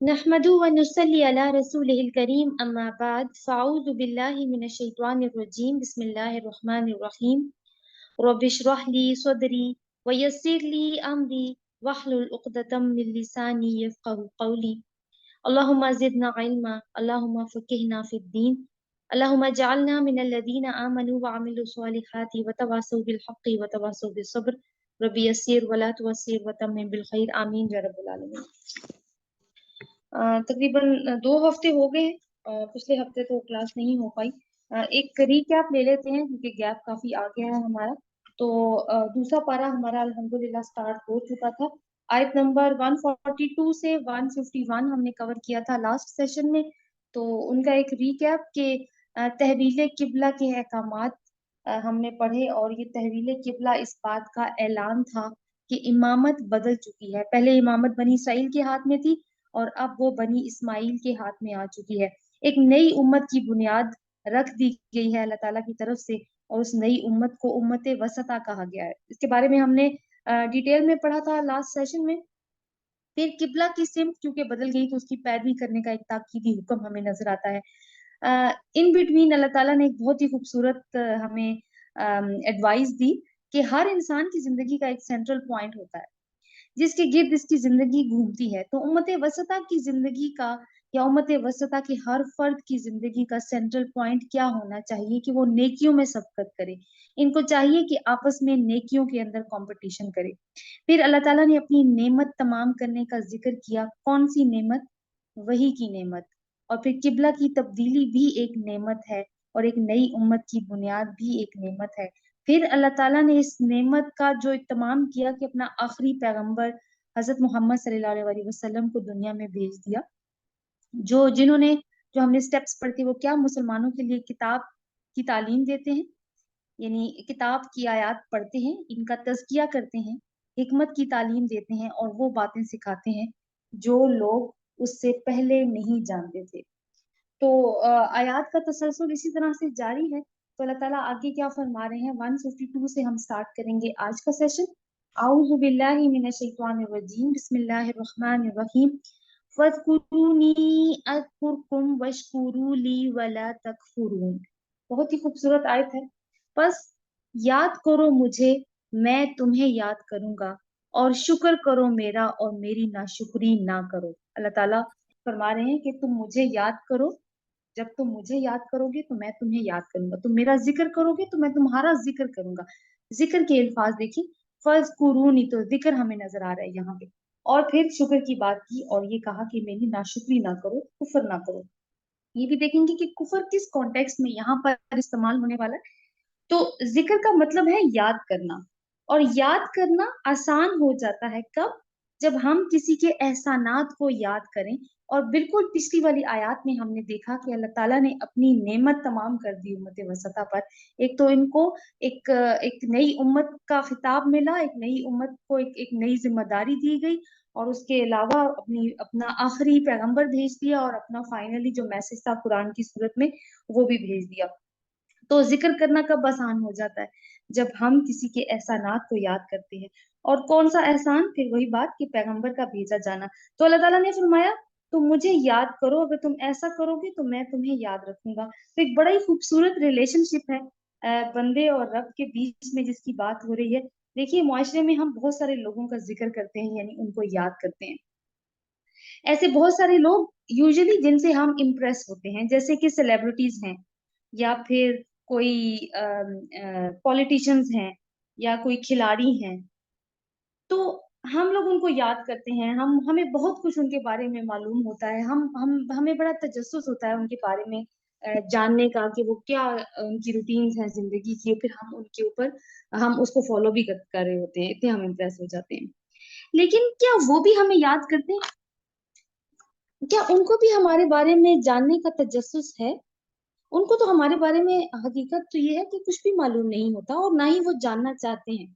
नहमदु व नुसल्ली अला रसूलिहिल करीम अम्मा बाद फ़अऊज़ु बिल्लाहि मिनश शैतानिर रजीम बिस्मिल्लाहिर रहमानिर रहीम रब्बिशरह ली सदरी व यस्सिर ली अमरी वहलुल उक़दतम मिन लिसानी यफ़क़हू क़ौली अल्लाहुम्मा ज़िदना इल्मा अल्लाहुम्मा फ़क़िहना फ़िद्दीन अल्लाहुम्मा जअलना मिनल लज़ीना आमनू व अमिलुस स्वालिहाति व तवासौ बिल हक़्क़ि व तवासौ बिस सब्र रब्बी यस्सिर व ला तुअस्सिर व तम्मिम बिल खैर आमीन या रब्बल आलमीन। तकरीबन 2 हफ्ते हो गए हैं। पिछले हफ्ते तो क्लास नहीं हो पाई। एक रिकैप ले लेते हैं क्योंकि गैप काफी आ गया है हमारा। तो दूसरा पारा हमारा अल्हम्दुलिल्लाह स्टार्ट हो चुका था। आयत नंबर 142 से 151 हमने कवर किया था लास्ट सेशन में। तो उनका एक रिकैप के तहवील किबला के अहकामात हमने पढ़े, और ये तहवील किबला इस बात का ऐलान था कि इमामत बदल चुकी है। पहले इमामत बनी इसराइल के हाथ में थी और अब वो बनी इस्माइल के हाथ में आ चुकी है। एक नई उम्मत की बुनियाद रख दी गई है अल्लाह ताला की तरफ से, और उस नई उम्मत को उम्मत वसता कहा गया है। इसके बारे में हमने डिटेल में पढ़ा था लास्ट सेशन में। फिर किबला की सिमत क्योंकि बदल गई तो उसकी पैरवी करने का एक ताकीदी हुक्म हमें नजर आता है। इन बिटवीन अल्लाह ताला ने एक बहुत ही खूबसूरत हमें एडवाइस दी कि हर इंसान की जिंदगी का एक सेंट्रल पॉइंट होता है जिसके गिर्द इसकी जिंदगी घूमती है। तो उम्मत वसता की जिंदगी का, या उम्मत वसता के हर फर्द की जिंदगी का सेंट्रल पॉइंट क्या होना चाहिए कि वो नेकियों में सबकत करे। इनको चाहिए कि आपस में नेकियों के अंदर कंपटीशन करे। फिर अल्लाह ताला ने अपनी नेमत तमाम करने का जिक्र किया। कौन सी नेमत? वही की नेमत। और फिर किबला की तब्दीली भी एक नेमत है, और एक नई उम्मत की बुनियाद भी एक नेमत है। फिर अल्लाह ताला ने इस नेमत का जो इत्तमाम किया कि अपना आखिरी पैगंबर हजरत मोहम्मद सल्लल्लाहु अलैहि वसल्लम को दुनिया में भेज दिया, जिन्होंने जो हमने स्टेप्स पढ़ते वो क्या मुसलमानों के लिए किताब की तालीम देते हैं, यानी किताब की आयत पढ़ते हैं, इनका तज़किया करते हैं, हिकमत की तालीम देते हैं, और वो बातें सिखाते हैं जो लोग उससे पहले नहीं जानते थे। तो आयात का तसलसल इसी तरह से जारी है। तो अल्लाह ताला आगे क्या फरमा रहे हैं, 152 से हम स्टार्ट करेंगे आज का सेशन। आऊज़ु बिल्लाहि मिनश शैतानिर रजीम बिस्मिल्लाहिर रहमानिर रहीम फज़कुरूनी अज़कुरकुम वशकुरू ली वला तकफुरून। बहुत ही खूबसूरत आयत है। बस याद करो मुझे, मैं तुम्हें याद करूंगा, और शुक्र करो मेरा और मेरी नाशुक्री ना करो। अल्लाह ताला फरमा रहे हैं कि तुम मुझे याद करो, जब तुम मुझे याद करोगे तो मैं तुम्हें याद करूंगा, तुम मेरा जिक्र करोगे तो मैं तुम्हारा जिक्र करूंगा। जिक्र के अल्फाज देखिए, फर्ज कुरूनी, तो जिक्र हमें नजर आ रहा है यहाँ पे। और फिर शुक्र की बात की और ये कहा कि मेरी नाशुक्री ना करो, कुफर ना करो। ये भी देखेंगे कि कुफर किस कॉन्टेक्स्ट में यहाँ पर इस्तेमाल होने वाला है। तो जिक्र का मतलब है याद करना, और याद करना आसान हो जाता है कब? जब हम किसी के एहसानात को याद करें। और बिल्कुल पिछली वाली आयत में हमने देखा कि अल्लाह ताला ने अपनी नेमत तमाम कर दी उम्मत वसता पर। एक तो इनको एक नई उम्मत का खिताब मिला, एक नई उम्मत को एक नई जिम्मेदारी दी गई, और उसके अलावा अपना आखिरी पैगंबर भेज दिया, और अपना फाइनली जो मैसेज था कुरान की सूरत में वो भी भेज दिया। तो जिक्र करना कब आसान हो जाता है? जब हम किसी के एहसानात को याद करते हैं। और कौन सा एहसान? फिर वही बात कि पैगंबर का भेजा जाना। तो अल्लाह ताला ने फरमाया तुम मुझे याद करो, अगर तुम ऐसा करोगे तो मैं तुम्हें याद रखूंगा। तो एक बड़ा ही खूबसूरत रिलेशनशिप है बंदे और रब के बीच में जिसकी बात हो रही है। देखिए, मुआशरे में हम बहुत सारे लोगों का जिक्र करते हैं, यानी उनको याद करते हैं। ऐसे बहुत सारे लोग यूजुअली जिनसे हम इम्प्रेस होते हैं, जैसे कि सेलिब्रिटीज हैं, या फिर कोई पॉलिटिशियंस हैं, या कोई खिलाड़ी हैं। तो हम लोग उनको याद करते हैं, हमें बहुत कुछ उनके बारे में मालूम होता है, हमें बड़ा तजस्सुस होता है उनके बारे में जानने का कि वो क्या उनकी रूटीन्स हैं जिंदगी की। फिर हम उनके ऊपर हम उसको फॉलो भी कर रहे होते हैं, इतने हम इम्प्रेस हो जाते हैं। लेकिन क्या वो भी हमें याद करते हैं? क्या उनको भी हमारे बारे में जानने का तजस्सुस है? उनको तो हमारे बारे में हकीकत तो ये है कि कुछ भी मालूम नहीं होता, और ना ही वो जानना चाहते हैं।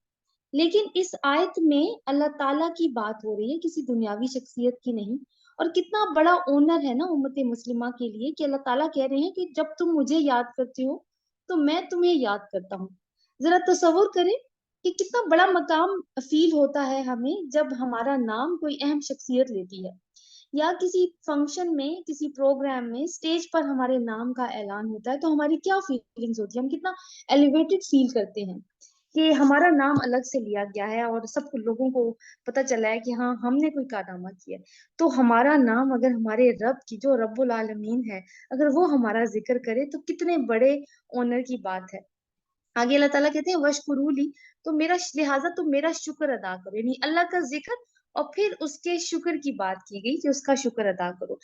लेकिन इस आयत में अल्लाह ताला की बात हो रही है, किसी दुनियावी शख्सियत की नहीं। और कितना बड़ा ऑनर है ना उम्मत मुस्लिमा के लिए कि अल्लाह ताला कह रहे हैं कि जब तुम मुझे याद करते हो तो मैं तुम्हें याद करता हूँ। जरा तसव्वुर करें कि कितना बड़ा मकाम फील होता है हमें जब हमारा नाम कोई अहम शख्सियत लेती है। या किसी फंक्शन में, किसी प्रोग्राम में, स्टेज पर हमारे नाम का ऐलान होता है, तो हमारी क्या फीलिंग्स होती है, हम कितना एलिवेटेड फील करते हैं कि हमारा नाम अलग से लिया गया है और सब लोगों को पता चला है कि हाँ हमने कोई कारनामा किया है। तो हमारा नाम अगर हमारे रब की, जो रब्बुल आलमीन है, अगर वो हमारा जिक्र करे तो कितने बड़े ऑनर की बात है। आगे अल्लाह ताला कहते हैं वशकुरूली, तो मेरा, लिहाजा तुम मेरा शुक्र अदा करो, यानी अल्लाह का जिक्र और फिर उसके शुक्र की बात की गई कि उसका शुक्र अदा करो।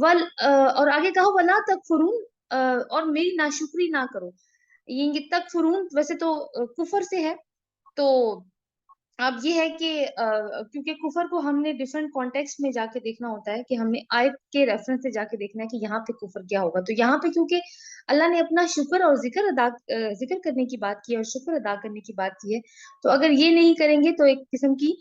और आगे कहा वला तकफुरून, और मेरी नाशुक्री ना करो। ये तकफुरून वैसे तो कुफर से है, तो अब ये है कि क्योंकि कुफर को हमने डिफरेंट कॉन्टेक्स्ट में जाके देखना होता है, कि हमने आयत के रेफरेंस से जाके देखना है कि यहाँ पे कुफर क्या होगा। तो यहाँ पे क्योंकि अल्लाह ने अपना शुक्र और जिक्र करने की बात की है और शुक्र अदा करने की बात की है, तो अगर ये नहीं करेंगे तो एक किस्म की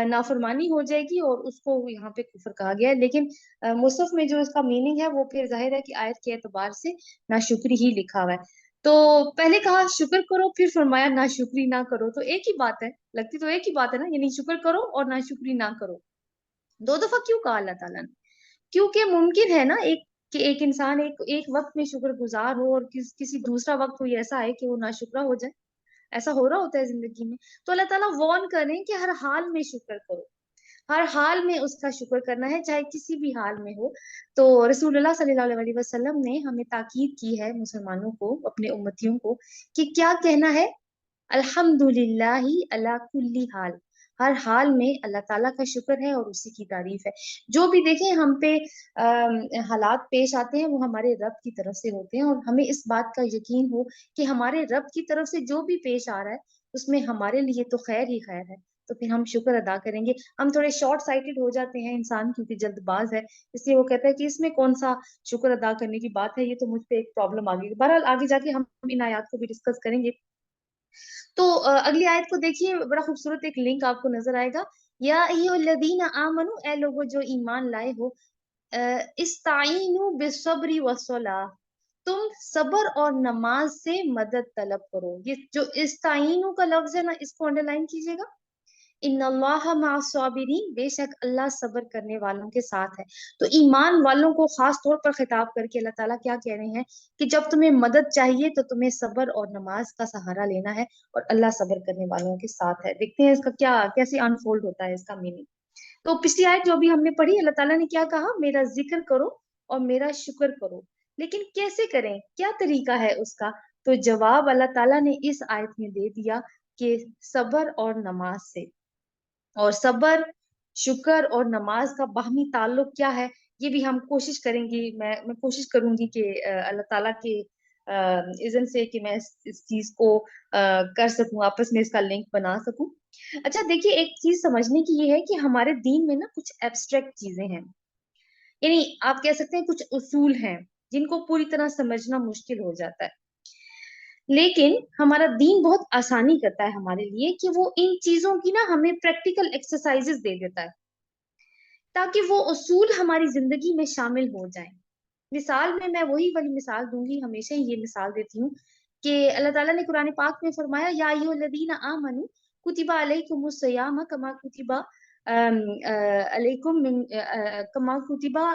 नाफरमानी हो जाएगी और उसको यहाँ पे कुफर कहा गया है। लेकिन मुसहफ में जो इसका मीनिंग है वो फिर जाहिर है कि आयत के एतबार से नाशुक्री ही लिखा हुआ है। तो पहले कहा शुक्र करो, फिर फरमाया नाशुक्री ना करो, तो एक ही बात है, लगती तो एक ही बात है ना, यानी शुक्र करो और नाशुक्री ना करो। दो दफा क्यों कहा अल्लाह ताला ने? क्योंकि मुमकिन है ना एक, कि एक इंसान एक वक्त में शुक्रगुजार हो और किसी दूसरा वक्त कोई ऐसा है कि वो नाशुक्रा हो जाए। ऐसा हो रहा होता है जिंदगी में। तो अल्लाह ताला वॉर्न कर रहे हैं कि हर हाल में शुक्र करो, हर हाल में उसका शुक्र करना है, चाहे किसी भी हाल में हो। तो रसूलुल्लाह सल्लल्लाहु अलैहि वसल्लम ने हमें ताकीद की है, मुसलमानों को, अपने उम्मतियों को, कि क्या कहना है, अल्हम्दुलिल्लाहि अला कुल्ली हाल, हर हाल में अल्लाह ताला का शुक्र है और उसी की तारीफ है। जो भी देखें हम पे हालात पेश आते हैं, वो हमारे रब की तरफ से होते हैं, और हमें इस बात का यकीन हो कि हमारे रब की तरफ से जो भी पेश आ रहा है उसमें हमारे लिए तो खैर ही खैर है। तो फिर हम शुक्र अदा करेंगे। हम थोड़े शॉर्ट साइटेड हो जाते हैं इंसान, क्योंकि जल्दबाज है, इसलिए वो कहता है कि इसमें कौन सा शुक्र अदा करने की बात है, ये तो मुझ पे एक प्रॉब्लम आ गई। बहरहाल आगे जाके हम इन आयात को भी डिस्कस करेंगे। तो अगली आयत को देखिए, बड़ा खूबसूरत एक लिंक आपको नजर आएगा। या अय्युहल्लज़ीना आमनू, ए लोगो जो ईमान लाए हो, इस्ताईनु बिस्सब्री वस्सलाह, तुम सबर और नमाज से मदद तलब करो। ये जो इस्ताईनु का लफ्ज है ना, इसको अंडरलाइन कीजिएगा। इन्नल्लाह मअस-साबिरीन, बेशक अल्लाह सब्र करने वालों के साथ है। तो ईमान वालों को खास तौर पर खिताब करके अल्लाह ताला क्या कह रहे हैं, कि जब तुम्हें मदद चाहिए तो तुम्हें सब्र और नमाज का सहारा लेना है, और अल्लाह सब्र करने वालों के साथ है। देखते हैं इसका क्या, कैसे अनफोल्ड होता है इसका मीनिंग। तो पिछली आयत जो भी हमने पढ़ी, अल्लाह ताला ने क्या कहा, मेरा जिक्र करो और मेरा शुक्र करो। लेकिन कैसे करें, क्या तरीका है उसका? तो जवाब अल्लाह ताला ने इस आयत में दे दिया कि सब्र और नमाज से। और सबर, शुक्र और नमाज का बाहमी ताल्लुक क्या है, ये भी हम कोशिश करेंगे। मैं कोशिश करूंगी कि अल्लाह ताला के इज़्न से कि मैं इस चीज को कर सकूं, आपस में इसका लिंक बना सकूं। अच्छा देखिए, एक चीज समझने की ये है कि हमारे दीन में ना कुछ एब्स्ट्रैक्ट चीजें हैं, यानी आप कह सकते हैं कुछ उसूल हैं जिनको पूरी तरह समझना मुश्किल हो जाता है। लेकिन हमारा दीन बहुत आसानी करता है हमारे लिए, कि वो इन चीजों की ना हमें प्रैक्टिकल एक्सरसाइजेस दे देता है, ताकि वो उसूल हमारी जिंदगी में शामिल हो जाएं। मिसाल में मैं वही वाली मिसाल दूंगी, हमेशा ही ये मिसाल देती हूँ, कि अल्लाह ताला ने कुरान पाक में फरमाया, या अय्युहल्लज़ीना आमनू कुतिबा अलैकुमुस सियाम कमा कुतिबा अलैकुम कमा कुतिबा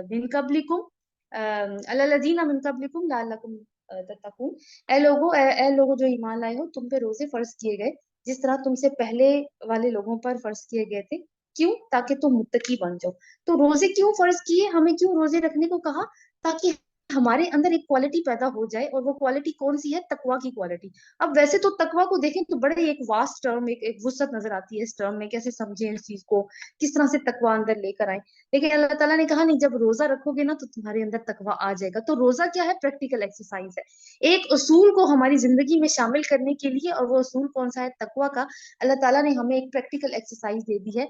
मिन कब्लिकुम अलल लज़ीना मिन कब्लिकुम लअल्लकुम तत्तकून। ए लोगो जो ईमान लाए हो, तुम पे रोजे फर्ज किए गए जिस तरह तुमसे पहले वाले लोगों पर फर्ज किए गए थे। क्यों? ताकि तुम मुत्तकी बन जाओ। तो रोजे क्यों फर्ज किए, हमें क्यों रोजे रखने को कहा? ताकि हमारे अंदर एक क्वालिटी पैदा हो जाए, और वो क्वालिटी कौन सी है? तकवा की क्वालिटी। अब वैसे तो तकवा को देखें तो बड़े एक वास्ट टर्म, एक वुसअत नजर आती है इस टर्म में, कैसे समझें इस चीज को, किस तरह से तकवा अंदर लेकर आए। लेकिन अल्लाह ताला ने कहा नहीं, जब रोजा रखोगे ना तो तुम्हारे अंदर तकवा आ जाएगा। तो रोजा क्या है? प्रैक्टिकल एक्सरसाइज है, एक उसूल को हमारी जिंदगी में शामिल करने के लिए। और वो उसूल कौन सा है? तकवा का। अल्लाह ताला ने हमें एक प्रैक्टिकल एक्सरसाइज दे दी है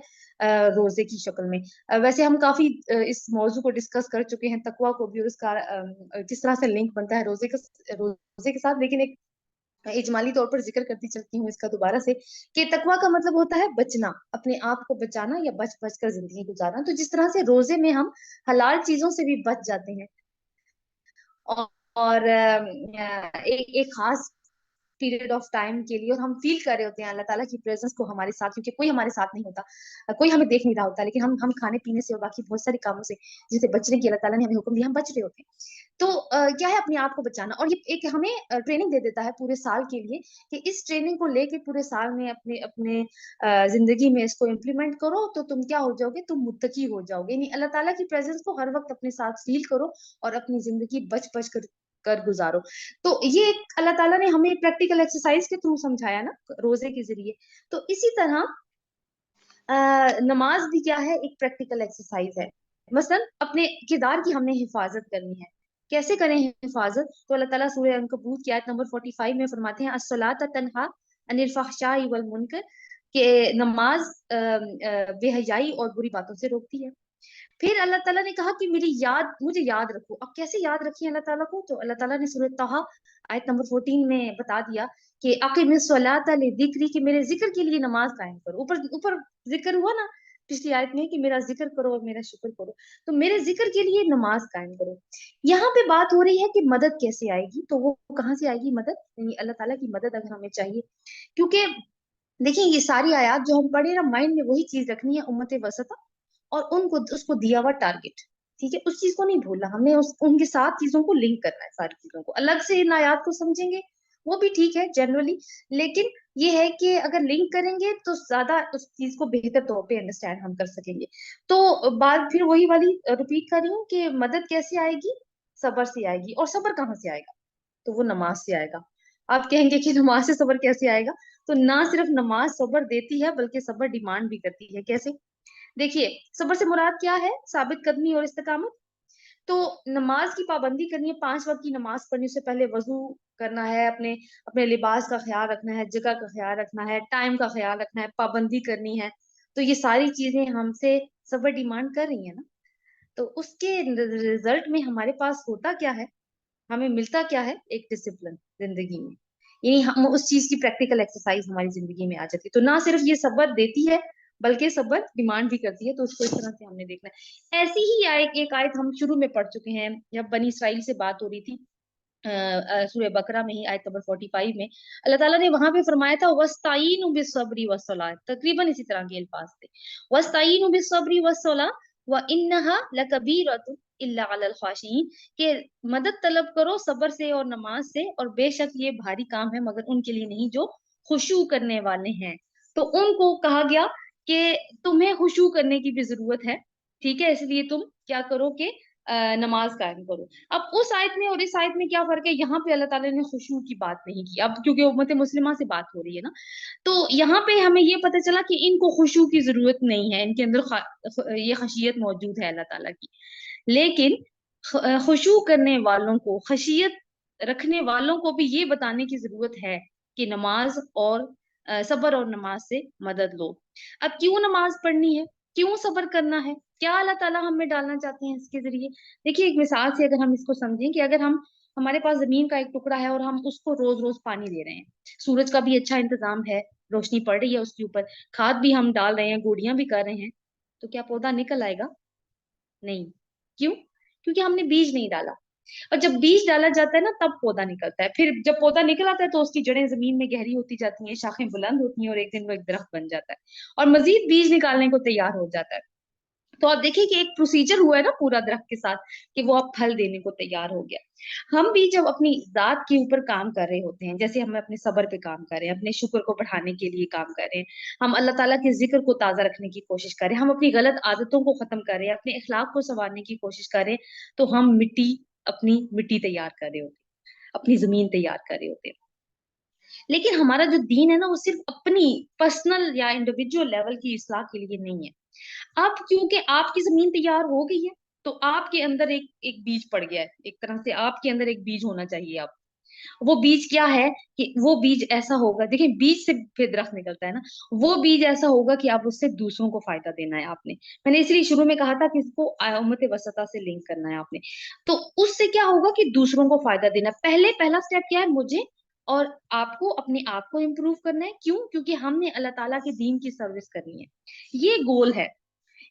रोजे की शक्ल में। वैसे हम काफी इस मौजू को डिस्कस कर चुके हैं, तकवा को भी, और इसका किस तरह से लिंक बनता है रोजे के साथ। लेकिन एक इजमाली तौर पर जिक्र करती चलती हूँ इसका दोबारा से, कि तकवा का मतलब होता है बचना, अपने आप को बचाना या बच बच कर जिंदगी गुजारना। तो जिस तरह से रोजे में हम हलाल चीजों से भी बच जाते हैं, और एक एक खास पीरियड ऑफ टाइम के लिए, और हम फील कर रहे होते हैं अल्लाह ताला की प्रेजेंस को हमारे साथ, क्योंकि कोई हमारे साथ नहीं होता, कोई हमें देख नहीं रहा होता, लेकिन हम खाने पीने से और बाकी बहुत सारे कामों से जिसे बचने की अल्लाह ताला ने हमें हुक्म दिया, हम बच रहे होते हैं। तो क्या है, अपने आप को बचाना। और ये एक हमें ट्रेनिंग दे देता है पूरे साल के लिए, कि इस ट्रेनिंग को लेके पूरे साल में अपने अपने जिंदगी में इसको इम्प्लीमेंट करो, तो तुम क्या हो जाओगे, तुम मुत्तकी हो जाओगे। यानी अल्लाह ताला की प्रेजेंस को हर वक्त अपने साथ फील करो और अपनी जिंदगी बच बच कर गुजारो। तो ये एक अल्लाह ताला ने हमें प्रैक्टिकल एक्सरसाइज के थ्रू समझाया ना, रोजे के जरिए। तो इसी तरह नमाज भी क्या है, एक प्रैक्टिकल एक्सरसाइज है। मसलन अपने किरदार की हमने हिफाजत करनी है, कैसे करें हिफाजत? तो अल्लाह ताला सूरह अनकबूत की आयत नंबर 45 में फरमाते हैं, अस्सलात तन्हा अनिल फहशाई वल मुनकर, के नमाज बेहयाई और बुरी बातों से रोकती है। फिर अल्लाह ताला ने कहा कि मुझे याद रखो। अब कैसे याद रखिए अल्लाह ताला को? तो अल्लाह ताला ने सूरह तहा आयत नंबर 14 में बता दिया कि अकीमिस्सलाता लिज़िक्री, कि मेरे जिक्र के लिए नमाज कायम करो। ऊपर ऊपर जिक्र हुआ ना पिछली आयत में कि मेरा जिक्र करो और मेरा शुक्र करो, तो मेरे जिक्र के लिए नमाज कायम करो। यहाँ पे बात हो रही है कि मदद कैसे आएगी, तो वो कहाँ से आएगी मदद? यानी अल्लाह ताला की मदद अगर हमें चाहिए, क्योंकि देखिए ये सारी आयत जो हम पढ़े ना, माइंड में वही चीज रखनी है, उम्मत वसता और उनको उसको दिया हुआ टारगेट। ठीक है, उस चीज को नहीं भूलना हमने, उनके साथ चीजों को लिंक करना है, सारी चीजों को अलग से इन आयात को समझेंगे वो भी ठीक है जनरली, लेकिन ये है कि अगर लिंक करेंगे तो ज्यादा उस चीज को बेहतर तौर पे अंडरस्टैंड हम कर सकेंगे। तो बात फिर वही वाली रिपीट कर रही हूँ कि मदद कैसे आएगी? सबर से आएगी। और सबर कहाँ से आएगा? तो वो नमाज से आएगा। आप कहेंगे कि नमाज से सबर कैसे आएगा? तो ना सिर्फ नमाज सबर देती है, बल्कि सबर डिमांड भी करती है। कैसे? देखिए, सबर से मुराद क्या है? साबित कदमी और इस्तिकामत। तो नमाज की पाबंदी करनी है, 5 वक्त की नमाज पढ़ने से पहले वजू करना है, अपने अपने लिबास का ख्याल रखना है, जगह का ख्याल रखना है, टाइम का ख्याल रखना है, पाबंदी करनी है। तो ये सारी चीजें हमसे सबर डिमांड कर रही है ना। तो उसके रिजल्ट में हमारे पास होता क्या है, हमें मिलता क्या है? एक डिसिप्लिन जिंदगी में। यानी हम उस चीज की प्रैक्टिकल एक्सरसाइज हमारी जिंदगी में आ जाती है। तो ना सिर्फ ये सब्र देती है, बल्कि सब्र डिमांड भी करती है। तो उसको इस तरह से हमने देखना है। ऐसी ही एक आयत हम शुरू में पढ़ चुके हैं, जब बनी इसराइल से बात हो रही थी सूरह बकरा में ही आयत नंबर 45 में अल्लाह ताला ने वहां पे फरमाया था, वस्ताईनु बिस्सब्री वस्सलाह, तकरीबन इसी तरह के अल्फाज थे। वस्ताईनु बिस्सब्री वस्सलाह व इन्नहा लकबीरतुन इल्ला अलल खाशिईन, के मदद तलब करो सब्र से और नमाज से, और बेशक ये भारी काम है मगर उनके लिए नहीं जो खुशू करने वाले हैं। तो उनको कहा गया कि तुम्हें खुशू करने की भी जरूरत है। ठीक है, इसलिए तुम क्या करो कि नमाज कायम करो। अब उस आयत में और इस आयत में क्या फर्क है? यहाँ पे अल्लाह ताला ने खुशू की बात नहीं की, अब क्योंकि उम्मत मुस्लिमा से बात हो रही है ना। तो यहाँ पे हमें ये पता चला कि इनको खुशू की जरूरत नहीं है, इनके अंदर ये खशियत मौजूद है अल्लाह ताला की। लेकिन खुशू करने वालों को, खशियत रखने वालों को भी ये बताने की जरूरत है कि नमाज और सब्र और नमाज से मदद लो। अब क्यों नमाज पढ़नी है, क्यों सब्र करना है, क्या अल्लाह ताला हमें डालना चाहते हैं इसके जरिए? देखिए, एक मिसाल से अगर हम इसको समझें कि अगर हम हमारे पास जमीन का एक टुकड़ा है और हम उसको रोज रोज पानी दे रहे हैं, सूरज का भी अच्छा इंतजाम है, रोशनी पड़ रही है उसके ऊपर, खाद भी हम डाल रहे हैं, गोडियां भी कर रहे हैं, तो क्या पौधा निकल आएगा? नहीं। क्यों? क्योंकि हमने बीज नहीं डाला। और जब बीज डाला जाता है ना, तब पौधा निकलता है। फिर जब पौधा निकल आता है तो उसकी जड़ें जमीन में गहरी होती जाती हैं, शाखें बुलंद होती हैं, और एक दिन वो एक दरख्त बन जाता है और मजीद बीज निकालने को तैयार हो जाता है। तो आप देखिए कि एक प्रोसीजर हुआ है ना पूरा दरख्त के साथ, कि वो अब फल देने को तैयार हो गया। हम भी जब अपनी जात के ऊपर काम कर रहे होते हैं, जैसे हम अपने सब्र पे काम कर रहे हैं, अपने शुक्र को बढ़ाने के लिए काम कर रहे हैं, हम अल्लाह ताला के जिक्र को ताजा रखने की कोशिश कर रहे हैं, हम अपनी गलत आदतों को खत्म कर रहे हैं, अपने इखलाक को संवारने की कोशिश कर रहे हैं, तो हम अपनी मिट्टी तैयार कर रहे होते हैं, अपनी जमीन तैयार कर रहे होते हैं। लेकिन हमारा जो दीन है ना, वो सिर्फ अपनी पर्सनल या इंडिविजुअल लेवल की इस्लाह के लिए नहीं है। अब क्योंकि आपकी जमीन तैयार हो गई है, तो आपके अंदर एक एक बीज पड़ गया है, एक तरह से आपके अंदर एक बीज होना चाहिए। आप वो बीज क्या है? कि वो बीज ऐसा होगा, देखिए बीज से फिर दरख्त निकलता है ना। वो बीज ऐसा होगा कि आप उससे दूसरों को फायदा देना है आपने। मैंने इसलिए शुरू में कहा था कि इसको उम्मत वसता से लिंक करना है आपने। तो उससे क्या होगा कि दूसरों को फायदा देना। पहला स्टेप क्या है? मुझे और आपको अपने आप को इम्प्रूव करना है। क्यों? क्योंकि हमने अल्लाह ताला के दीन की सर्विस करनी है, ये गोल है।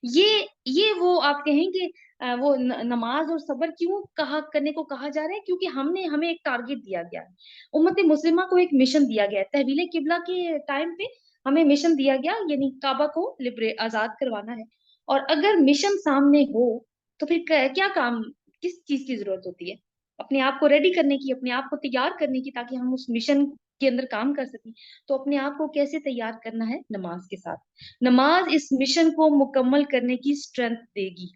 ये वो आप कहेंगे وہ نماز اور صبر کیوں کرنے کو کہا جا رہا ہے؟ کیونکہ ہمیں ایک ٹارگٹ دیا گیا ہے، امت مسلمہ کو ایک مشن دیا گیا ہے تحویل قبلہ کے ٹائم پہ، ہمیں مشن دیا گیا یعنی کعبہ کو آزاد کروانا ہے۔ اور اگر مشن سامنے ہو تو پھر کیا کام، کس چیز کی ضرورت ہوتی ہے؟ اپنے آپ کو ریڈی کرنے کی، اپنے آپ کو تیار کرنے کی، تاکہ ہم اس مشن کے اندر کام کر سکیں۔ تو اپنے آپ کو کیسے تیار کرنا ہے؟ نماز کے ساتھ۔ نماز اس مشن کو مکمل کرنے کی اسٹرینتھ دے گی۔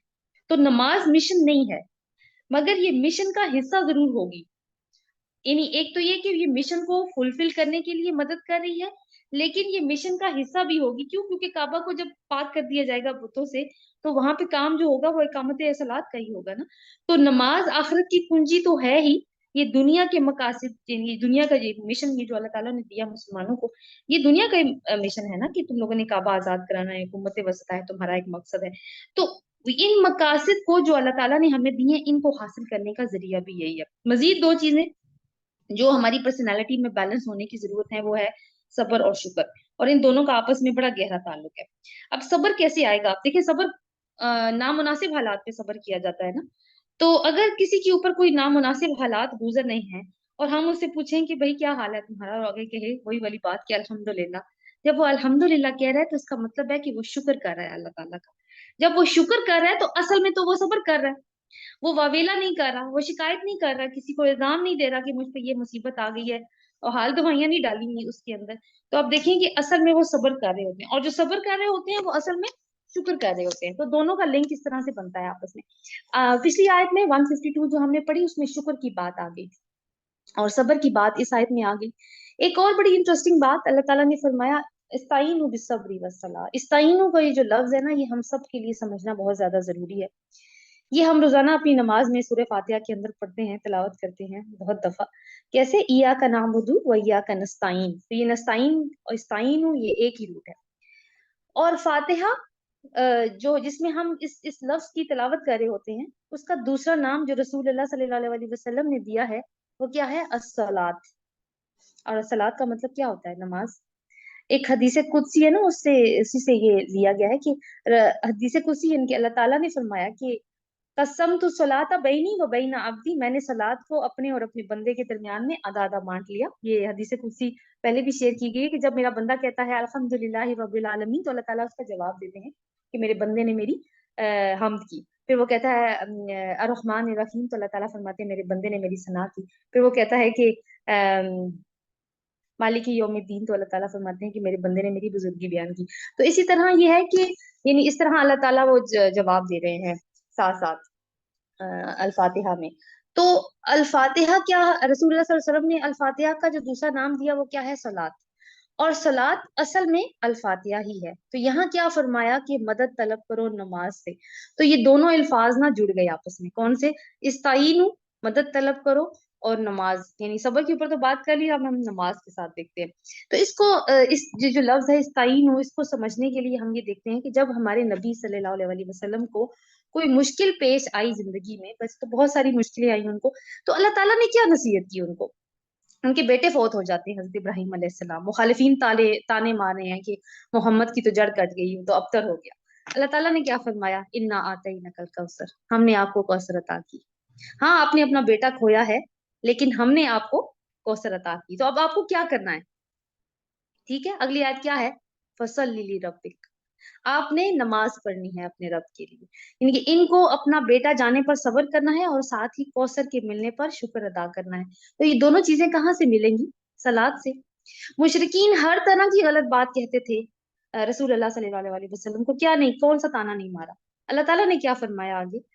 تو نماز مشن نہیں ہے، مگر یہ مشن کا حصہ ضرور ہوگی۔ یعنی ایک تو یہ کہ یہ مشن کو فلفل کرنے کے لیے مدد کر رہی ہے، لیکن یہ مشن کا حصہ بھی ہوگی۔ کیوں؟ کیونکہ کعبہ کو جب پاک کر دیا جائے گا بتوں سے، تو وہاں پہ کام جو ہوگا وہ اقامت صلاۃ کا ہی ہوگا نا۔ تو نماز آخرت کی کنجی تو ہے ہی، یہ دنیا کے مقاصد، یعنی دنیا کا یہ مشن، یہ جو اللہ تعالیٰ نے دیا مسلمانوں کو، یہ دنیا کا مشن ہے نا، کہ تم لوگوں نے کعبہ آزاد کرانا ہے، حکومت وسطیٰ ہے تمہارا ایک مقصد ہے۔ تو ان مقاصد کو جو اللہ تعالیٰ نے ہمیں دی ہیں، ان کو حاصل کرنے کا ذریعہ بھی یہی ہے۔ مزید دو چیزیں جو ہماری پرسنالٹی میں بیلنس ہونے کی ضرورت ہے، وہ ہے صبر اور شکر، اور ان دونوں کا آپس میں بڑا گہرا تعلق ہے۔ اب صبر کیسے آئے گا؟ آپ دیکھیں، صبر نامناسب حالات پہ صبر کیا جاتا ہے نا۔ تو اگر کسی کے اوپر کوئی نامناسب حالات گزر رہے ہیں اور ہم اس سے پوچھیں کہ بھائی کیا حال ہے تمہارا، اور آگے کہے وہی والی بات کہ الحمدللہ، جب وہ الحمدللہ کہہ رہا ہے تو اس کا مطلب ہے کہ وہ شکر کر رہا ہے اللہ تعالیٰ کا۔ جب وہ شکر کر رہا ہے تو اصل میں تو وہ صبر کر رہا ہے، وہ واویلا نہیں کر رہا، وہ شکایت نہیں کر رہا، کسی کو الزام نہیں دے رہا کہ مجھ پہ یہ مصیبت آ گئی ہے، اور حال دوائیاں نہیں ڈالی ہوئی اس کے اندر۔ تو آپ دیکھیں کہ اصل میں وہ صبر کر رہے ہوتے ہیں، اور جو صبر کر رہے ہوتے ہیں وہ اصل میں شکر کر رہے ہوتے ہیں۔ تو دونوں کا لنک اس طرح سے بنتا ہے آپس میں۔ پچھلی آیت میں 152 جو ہم نے پڑھی، اس میں شکر کی بات آ گئی اور صبر کی بات اس آیت میں آ گئی۔ ایک اور بڑی انٹرسٹنگ بات اللہ تعالیٰ نے فرمایا، استعینوا بالصبر والصلاۃ۔ استعینوا کا یہ جو لفظ ہے نا، یہ ہم سب کے لیے سمجھنا بہت زیادہ ضروری ہے۔ یہ ہم روزانہ اپنی نماز میں سورہ فاتحہ کے اندر پڑھتے ہیں، تلاوت کرتے ہیں بہت دفعہ۔ کیسے؟ ایاک نعبد و ایاک نستعین، تو یہ نستعین اور استعین یہ ایک ہی روٹ ہے۔ اور فاتحہ جو جس میں ہم اس لفظ کی تلاوت کر رہے ہوتے ہیں، اس کا دوسرا نام جو رسول اللہ صلی اللہ علیہ وسلم نے دیا ہے، وہ کیا ہے؟ الصلاۃ۔ اور الصلاۃ کا مطلب کیا ہوتا ہے؟ نماز۔ ایک حدیث قدسی ہے نا، اسی سے یہ لیا گیا ہے کہ حدیث قدسی ان کے اللہ تعالیٰ نے فرمایا کہ قسمت الصلاۃ بینی و بین عبدی، میں نے صلاۃ کو اپنے اور اپنے بندے کے درمیان میں آدھا آدھا بانٹ لیا۔ یہ حدیث قدسی پہلے بھی شیئر کی گئی ہے کہ جب میرا بندہ کہتا ہے الحمدللہ رب العالمین، تو اللہ تعالیٰ اس کا جواب دیتے ہیں کہ میرے بندے نے میری حمد کی۔ پھر وہ کہتا ہے الرحمن الرحیم، تو اللہ تعالیٰ فرماتے ہیں میرے بندے نے میری ثنا کی۔ پھر وہ کہتا ہے کہ مالک یوم الدین، تو اللہ تعالیٰ فرماتے ہیں کہ میرے بندے نے میری بزرگی بیان کی۔ تو اسی طرح یہ ہے کہ یعنی اس طرح اللہ تعالیٰ وہ جواب دے رہے ہیں ساتھ ساتھ الفاتحہ میں۔ تو الفاتحہ کیا، رسول اللہ صلی اللہ علیہ وسلم نے الفاتحہ کا جو دوسرا نام دیا وہ کیا ہے؟ صلاۃ۔ اور صلاۃ اصل میں الفاتحہ ہی ہے۔ تو یہاں کیا فرمایا کہ مدد طلب کرو نماز سے۔ تو یہ دونوں الفاظ نہ جڑ گئے آپس میں، کون سے؟ استعینوا، مدد طلب کرو، اور نماز، یعنی صبر کے اوپر تو بات کر لی، اب ہم نماز کے ساتھ دیکھتے ہیں۔ تو اس کو اس جو لفظ ہے استعینوا، اس کو سمجھنے کے لیے ہم یہ دیکھتے ہیں کہ جب ہمارے نبی صلی اللہ علیہ وسلم کو کوئی مشکل پیش آئی زندگی میں، بس تو بہت ساری مشکلیں آئی ان کو، تو اللہ تعالیٰ نے کیا نصیحت کی ان کو؟ ان کے بیٹے فوت ہو جاتے ہیں، حضرت ابراہیم علیہ السلام، مخالفین تانے مار رہے ہیں کہ محمد کی تو جڑ کٹ گئی، تو ابتر ہو گیا۔ اللہ تعالیٰ نے کیا فرمایا؟ انا اعطیناک الکوثر، ہم نے آپ کو کوثر عطا کی۔ ہاں، آپ نے اپنا بیٹا کھویا ہے، لیکن ہم نے آپ کو کوثر عطا کی۔ تو اب آپ کو کیا کرنا ہے؟ ٹھیک ہے، اگلی آیت کیا ہے؟ فصلی لربک، آپ نے نماز پڑھنی ہے اپنے رب کے لیے، یعنی کہ ان کو اپنا بیٹا جانے پر صبر کرنا ہے، اور ساتھ ہی کوثر کے ملنے پر شکر ادا کرنا ہے۔ تو یہ دونوں چیزیں کہاں سے ملیں گی؟ صلاۃ سے۔ مشرکین ہر طرح کی غلط بات کہتے تھے رسول اللہ صلی اللہ علیہ وسلم کو، کیا نہیں، کون سا تانا نہیں مارا؟ اللہ تعالیٰ نے کیا فرمایا آگے؟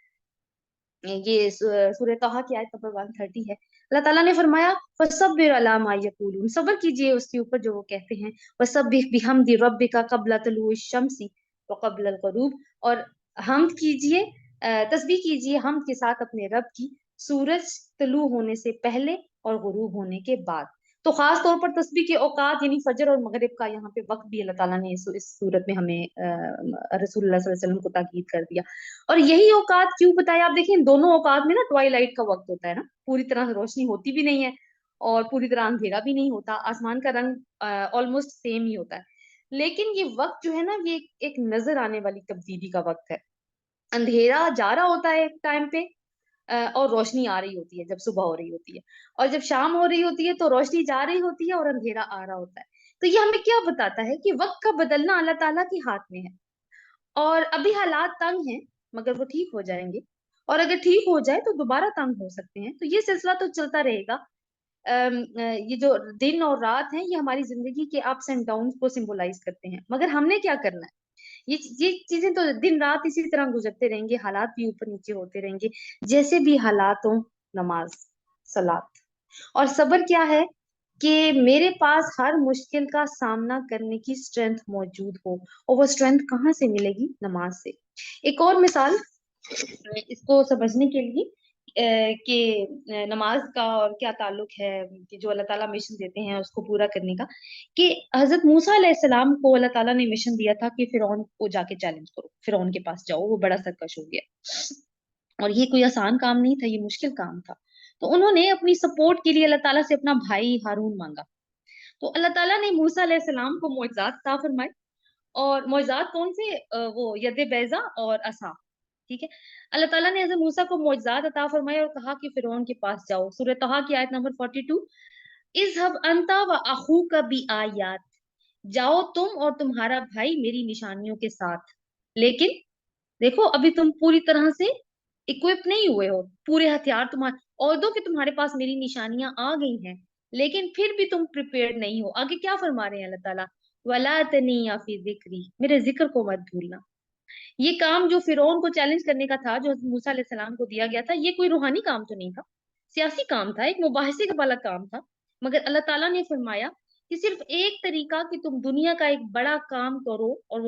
یہ سورہ طہ کی آیت نمبر 130 ہے۔ اللہ تعالیٰ نے فرمایا فَصَبِّرْ عَلَىٰ مَا يَقُولُونَ، صبر کیجئے اس کے اوپر جو وہ کہتے ہیں۔ وَسَبِّحْ بِحَمْدِ رَبِّكَ قَبْلَ طُلُوعِ الشَّمْسِ وَقَبْلَ الْغُرُوبِ، اور حمد کیجئے، تسبیح کیجئے حمد کے ساتھ اپنے رب کی، سورج طلوع ہونے سے پہلے اور غروب ہونے کے بعد۔ تو خاص طور پر تسبیح کے اوقات یعنی فجر اور مغرب کا یہاں پہ وقت بھی اللہ تعالیٰ نے اس صورت میں ہمیں رسول اللہ صلی اللہ علیہ وسلم کو تاکید کر دیا۔ اور یہی اوقات کیوں بتایا؟ آپ دیکھیں دونوں اوقات میں نا ٹوائی لائٹ کا وقت ہوتا ہے نا، پوری طرح روشنی ہوتی بھی نہیں ہے اور پوری طرح اندھیرا بھی نہیں ہوتا، آسمان کا رنگ آلموسٹ سیم ہی ہوتا ہے، لیکن یہ وقت جو ہے نا، یہ ایک نظر آنے والی تبدیلی کا وقت ہے۔ اندھیرا جا رہا ہوتا ہے ایک ٹائم پہ اور روشنی آ رہی ہوتی ہے جب صبح ہو رہی ہوتی ہے، اور جب شام ہو رہی ہوتی ہے تو روشنی جا رہی ہوتی ہے اور اندھیرا آ رہا ہوتا ہے۔ تو یہ ہمیں کیا بتاتا ہے کہ وقت کا بدلنا اللہ تعالیٰ کے ہاتھ میں ہے، اور ابھی حالات تنگ ہیں مگر وہ ٹھیک ہو جائیں گے، اور اگر ٹھیک ہو جائے تو دوبارہ تنگ ہو سکتے ہیں۔ تو یہ سلسلہ تو چلتا رہے گا۔ یہ جو دن اور رات ہیں یہ ہماری زندگی کے اپس اینڈ ڈاؤنس کو سمبولائز کرتے ہیں، مگر ہم نے کیا کرنا ہے؟ یہ چیزیں تو دن رات اسی طرح گزرتے رہیں گے، حالات بھی اوپر نیچے ہوتے رہیں گے، جیسے بھی حالات ہوں۔ نماز، صلات اور صبر کیا ہے کہ میرے پاس ہر مشکل کا سامنا کرنے کی اسٹرینتھ موجود ہو، اور وہ اسٹرینتھ کہاں سے ملے گی؟ نماز سے۔ ایک اور مثال اس کو سمجھنے کے لیے کہ نماز کا اور کیا تعلق ہے کہ جو اللہ تعالیٰ مشن دیتے ہیں اس کو پورا کرنے کا، کہ حضرت موسیٰ علیہ السلام کو اللہ تعالیٰ نے مشن دیا تھا کہ فرعون کو جا کے چیلنج کرو، فرعون کے پاس جاؤ، وہ بڑا سرکش ہو گیا، اور یہ کوئی آسان کام نہیں تھا، یہ مشکل کام تھا۔ تو انہوں نے اپنی سپورٹ کے لیے اللہ تعالیٰ سے اپنا بھائی ہارون مانگا، تو اللہ تعالیٰ نے موسیٰ علیہ السلام کو معجزات عطا فرمائے، اور معجزات کون سے؟ وہ ید بیضا اور عصا، ٹھیک ہے۔ اللہ تعالیٰ نے حضرت موسیٰ کو معجزات عطا فرمائے اور کہا کہ فرعون کے پاس جاؤ۔ سورہ طہ کی آیت نمبر 42، اذهب انت واخوک بآیات، جاؤ تم اور تمہارا بھائی میری نشانیوں کے ساتھ، لیکن دیکھو ابھی تم پوری طرح سے اکوپ نہیں ہوئے ہو، پورے ہتھیار تمہارے، اور دو کہ تمہارے پاس میری نشانیاں آ گئی ہیں لیکن پھر بھی تم پریپیئرڈ نہیں ہو۔ آگے کیا فرما رہے ہیں اللہ تعالیٰ؟ وَلَا تَنِيَا فِي ذِكْرِي، میرے ذکر کو مت بھولنا۔ یہ کام جو فرعون کو چیلنج کرنے کا تھا، جو حضرت موسیٰ علیہ السلام کو دیا گیا تھا، یہ کوئی روحانی کام تو نہیں تھا، سیاسی کام تھا، ایک مباحثے والا کام تھا، مگر اللہ تعالیٰ نے فرمایا کہ صرف ایک طریقہ کہ تم دنیا کا ایک بڑا کام کرو، اور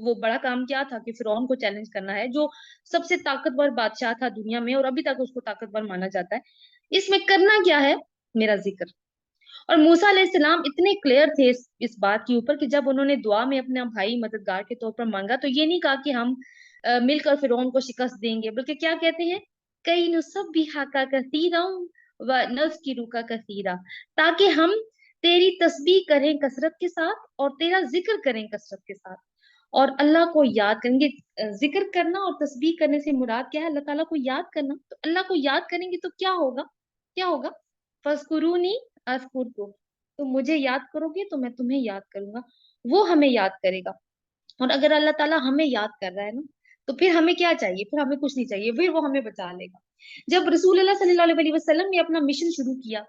وہ بڑا کام کیا تھا کہ فرعون کو چیلنج کرنا ہے، جو سب سے طاقتور بادشاہ تھا دنیا میں اور ابھی تک اس کو طاقتور مانا جاتا ہے۔ اس میں کرنا کیا ہے؟ میرا ذکر۔ اور موسیٰ علیہ السلام اتنے کلیئر تھے اس بات کے اوپر کہ جب انہوں نے دعا میں اپنا بھائی مددگار کے طور پر مانگا تو یہ نہیں کہا کہ ہم مل کر فرعون کو شکست دیں گے، بلکہ کیا کہتے ہیں؟ کئی نسبحک کثیرا ونذکرک کثیرا، تاکہ ہم تیری تسبیح کریں کثرت کے ساتھ اور تیرا ذکر کریں کثرت کے ساتھ، اور اللہ کو یاد کریں گے۔ ذکر کرنا اور تسبیح کرنے سے مراد کیا ہے؟ اللہ تعالیٰ کو یاد کرنا۔ تو اللہ کو یاد کریں گے تو کیا ہوگا؟ کیا ہوگا؟ فَاذْكُرُونِی اذکرکم، تم مجھے یاد کرو گے تو میں تمہیں یاد کروں گا، وہ ہمیں یاد کرے گا۔ اور اگر اللہ تعالیٰ ہمیں یاد کر رہا ہے نا تو پھر ہمیں کیا چاہیے؟ پھر ہمیں کچھ نہیں چاہیے، پھر وہ ہمیں بچا لے گا۔ جب رسول اللہ صلی اللہ علیہ وسلم نے اپنا مشن شروع کیا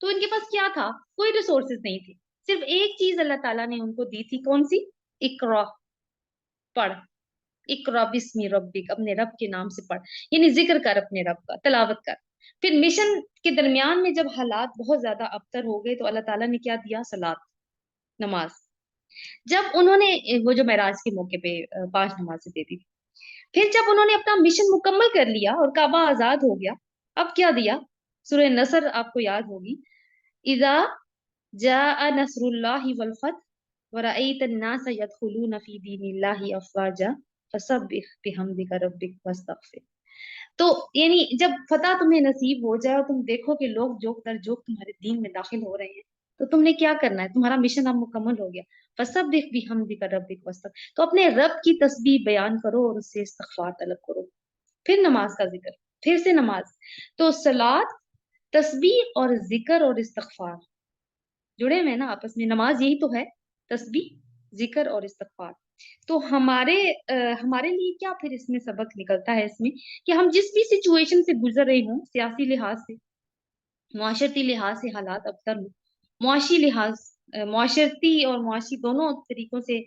تو ان کے پاس کیا تھا؟ کوئی ریسورسز نہیں تھی، صرف ایک چیز اللہ تعالیٰ نے ان کو دی تھی، کون سی؟ اقرا، پڑھ، اقرا بسم ربک، اپنے رب کے نام سے پڑھ، یعنی ذکر کر اپنے رب کا، تلاوت کر۔ پھر مشن کے درمیان میں جب حالات بہت زیادہ ابتر ہو گئے تو اللہ تعالیٰ نے کیا دیا؟ صلات، نماز۔ جب انہوں نے وہ جو معراج کے موقع پہ 5 نمازیں دیتی تھی، پھر جب انہوں نے اپنا مشن مکمل کر لیا اور کعبہ آزاد ہو گیا، اب کیا دیا؟ سورہ نصر آپ کو یاد ہوگی، اذا جاء نصر اللہ والفتح ورأیت الناس يدخلون فی دین اللہ افواجا فسبح بحمدک ربک واستغفر۔ تو یعنی جب فتح تمہیں نصیب ہو جائے اور تم دیکھو کہ لوگ جوک در جوک تمہارے دین میں داخل ہو رہے ہیں تو تم نے کیا کرنا ہے؟ تمہارا مشن اب مکمل ہو گیا۔ فسبح بحمدک ربک واستغفر، تو اپنے رب کی تسبیح بیان کرو اور اس سے استغفار طلب کرو۔ پھر نماز کا ذکر، پھر سے نماز۔ تو صلات، تسبیح اور ذکر اور استغفار جڑے ہوئے ہیں نا آپس میں، نماز یہی تو ہے، تسبیح، ذکر اور استغفار۔ تو ہمارے لیے کیا پھر اس میں سبق نکلتا ہے اس میں، کہ ہم جس بھی سچویشن سے گزر رہے ہوں، سیاسی لحاظ سے، معاشرتی لحاظ سے حالات ابتر ہوں، معاشی لحاظ معاشرتی اور معاشی دونوں طریقوں سے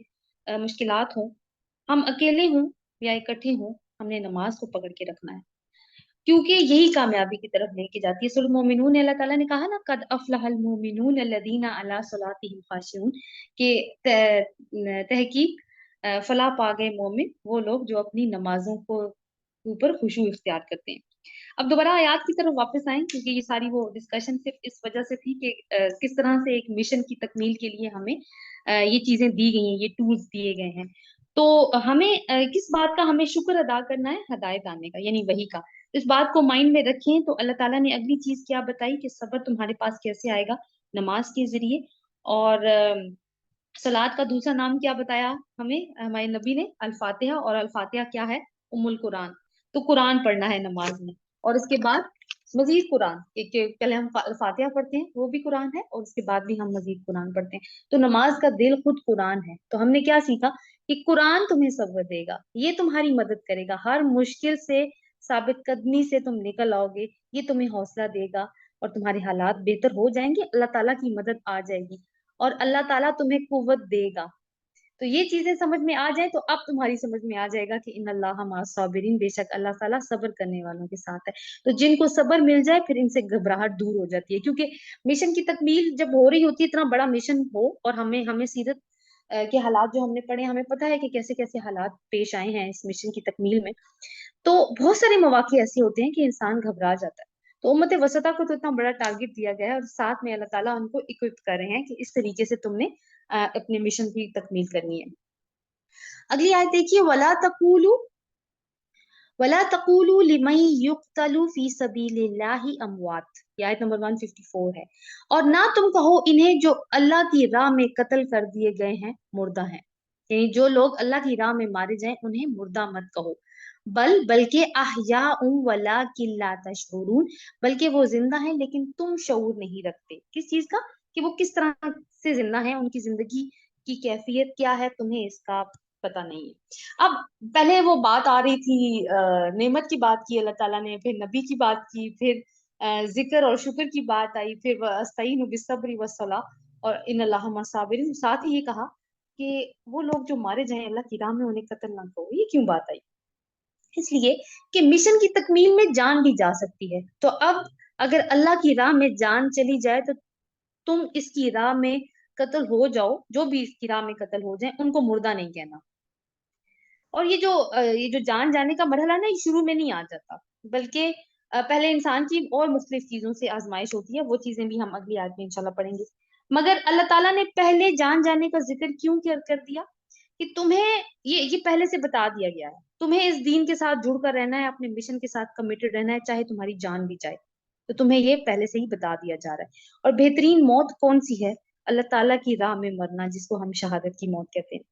مشکلات ہوں، ہم اکیلے ہوں یا اکٹھے ہوں، ہم نے نماز کو پکڑ کے رکھنا ہے، کیونکہ یہی کامیابی کی طرف لے کے جاتی ہے۔ سورہ المومنون نے اللہ تعالیٰ نے کہا نا، قد افلح المومنون الذین علی صلاتہم خاشعون، کہ تحقیق فلاح پا گئے مومن وہ لوگ جو اپنی نمازوں کو اوپر خشوع اختیار کرتے ہیں۔ اب دوبارہ آیات کی طرف واپس آئیں، کیونکہ یہ ساری وہ ڈسکشن صرف اس وجہ سے تھی کہ کس طرح سے ایک مشن کی تکمیل کے لیے ہمیں یہ چیزیں دی گئی ہیں، یہ ٹولز دیے گئے ہیں۔ تو ہمیں کس بات کا ہمیں شکر ادا کرنا ہے؟ ہدایت آنے کا، یعنی وحی کا۔ اس بات کو مائنڈ میں رکھیں تو اللہ تعالیٰ نے اگلی چیز کیا بتائی کہ صبر تمہارے پاس کیسے آئے گا؟ نماز کے ذریعے۔ اور صلات کا دوسرا نام کیا بتایا ہمیں ہمارے نبی نے؟ الفاتحہ، اور الفاتحہ کیا ہے؟ उम्मुल कुरान, तो कुरान पढ़ना है नमाज में। और इसके बाद मजीद कुरान, पहले हम फातिहा पढ़ते हैं वो भी कुरान है, और उसके बाद भी हम मजीद कुरान पढ़ते हैं। तो नमाज का दिल खुद कुरान है। तो हमने क्या सीखा कि कुरान तुम्हें सब्र देगा, ये तुम्हारी मदद करेगा, हर मुश्किल से साबित कदमी से तुम निकल आओगे, ये तुम्हें हौसला देगा और तुम्हारे हालात बेहतर हो जाएंगे, अल्लाह ताला की मदद आ जाएगी और अल्लाह ताला तुम्हें कुव्वत देगा। तो ये चीजें समझ में आ जाए तो अब तुम्हारी समझ में आ जाएगा कि इन्नल्लाह मअस साबिरीन, बेशक अल्लाह ताला सब्र करने वालों के साथ है। तो जिनको सब्र मिल जाए फिर इनसे घबराहट दूर हो जाती है, क्योंकि मिशन की तकमील जब हो रही होती है, इतना बड़ा मिशन हो, और हमें हमें सीरत के हालात जो हमने पढ़े, हमें पता है कि कैसे कैसे हालात पेश आए हैं इस मिशन की तकमील में। तो बहुत सारे मौके ऐसे होते हैं कि इंसान घबरा जाता है। तो उम्मत वसता को तो इतना बड़ा टारगेट दिया गया है, और साथ में अल्लाह ताला उनको इक्विप कर रहे हैं कि इस तरीके से तुमने अपने मिशन की तकमील करनी है। अगली आयत देखिए, वला तकूलू लिमन युक्तलू फी सबीलिल्लाहि अमवात, ये आयत नंबर 154 है। और ना तुम कहो इन्हें जो अल्लाह की राह में कत्ल कर दिए गए हैं मुर्दा हैं, यानी जो लोग अल्लाह की राह में मारे जाएं उन्हें मुर्दा मत कहो। बल्कि अहयाउम वलाकिन ला तशऊरून, बल्कि वो जिंदा है लेकिन तुम शऊर नहीं रखते। किस चीज का? कि वो किस तरह से जिंदा है, उनकी जिंदगी की कैफियत क्या है, तुम्हें इसका पता नहीं है। अब पहले वो बात आ रही थी, नेमत की बात की अल्लाह ताला ने, फिर नबी की बात की, फिर जिक्र और शुक्र की बात आई, फिर अस्तईनु बिस्सब्रि वस्सलाह और इन्नल्लाह मअस-साबिरीन। साथ ही ये कहा कि वो लोग जो मारे जाएं अल्लाह की राह में उन्हें कत्ल ना करो। ये क्यों बात आई? इसलिए कि मिशन की तकमील में जान भी जा सकती है। तो अब अगर अल्लाह की राह में जान चली जाए तो तुम इसकी राह में कत्ल हो जाओ, जो भी इसकी राह में कत्ल हो जाए उनको मुर्दा नहीं कहना। और ये जो जान जाने का मरहला ना, ये शुरू में नहीं आ जाता, बल्कि पहले इंसान की और मुख्तलिफ चीजों से आजमाइश होती है। वो चीजें भी हम अगली आयत में इंशाल्लाह पढ़ेंगे। मगर अल्लाह ताला ने पहले जान जाने का जिक्र क्यों कर दिया? कि तुम्हें ये पहले से बता दिया गया है, तुम्हें इस दीन के साथ जुड़कर रहना है, अपने मिशन के साथ कमिटेड रहना है, चाहे तुम्हारी जान भी जाए। तो तुम्हें ये पहले से ही बता दिया जा रहा है। और बेहतरीन मौत कौन सी है? अल्लाह ताला की राह में मरना, जिसको हम शहादत की मौत कहते हैं।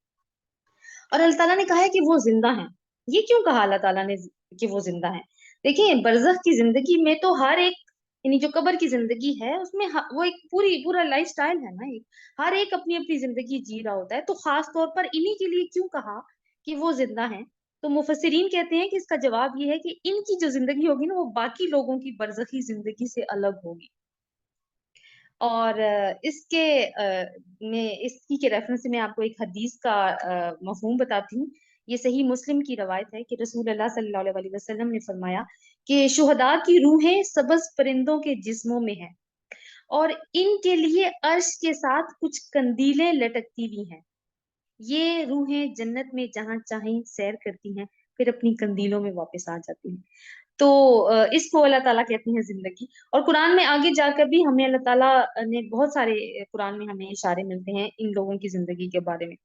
और अल्लाह ताला ने कहा है कि वो जिंदा हैं। ये क्यों कहा अल्लाह ताला ने कि वो जिंदा हैं? देखिए, बरज़ख की जिंदगी में तो हर एक, यानी जो कब्र की जिंदगी है उसमें वो एक पूरा लाइफ स्टाइल है ना, एक हर एक अपनी अपनी जिंदगी जी रहा होता है। तो खास तौर पर इन्हीं के लिए क्यों कहा कि वो जिंदा हैं? तो मुफस्सिरीन कहते हैं कि इसका जवाब ये है कि इनकी जो जिंदगी होगी ना, वो बाकी लोगों की बरज़खी जिंदगी से अलग होगी। और में इसकी के रेफरेंस से मैं आपको एक हदीस का मफहूम बताती हूँ। ये सही मुस्लिम की रवायत है कि रसूल अल्लाह सल्लल्लाहु अलैहि वसल्लम ने फरमाया कि शुहदा की रूहें सबज परिंदों के जिस्मों में हैं, और इनके लिए अर्श के साथ कुछ कंदीलें लटकती हुई हैं। ये रूहें जन्नत में जहां चाहें सैर करती हैं, फिर अपनी कंदीलों में वापस आ जाती हैं। तो इसको अल्लाह ताला कहते हैं जिंदगी। और कुरान में आगे जाकर भी हमें अल्लाह ताला ने बहुत सारे कुरान में हमें इशारे मिलते हैं इन लोगों की जिंदगी के बारे में।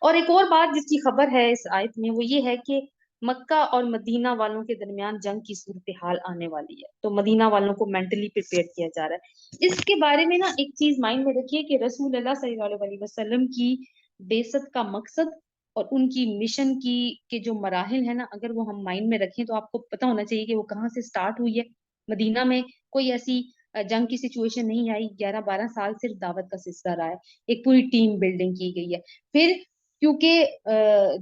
और एक और बात जिसकी खबर है इस आयत में, वो ये है कि मक्का और मदीना वालों के दरमियान जंग की सूरत हाल आने वाली है। तो मदीना वालों को मेंटली प्रिपेयर किया जा रहा है। इसके बारे में ना एक चीज माइंड में रखिए कि रसूल अल्लाह सल्लल्लाहु अलैहि वसल्लम की बेसत का मकसद और उनकी मिशन की के जो मराहिल है ना, अगर वो हम माइंड में रखें तो आपको पता होना चाहिए कि वो कहाँ से स्टार्ट हुई है। मदीना में कोई ऐसी जंग की सिचुएशन नहीं आई, 11-12 साल सिर्फ दावत का सिलसिला रहा है, एक पूरी टीम बिल्डिंग की गई है। फिर क्योंकि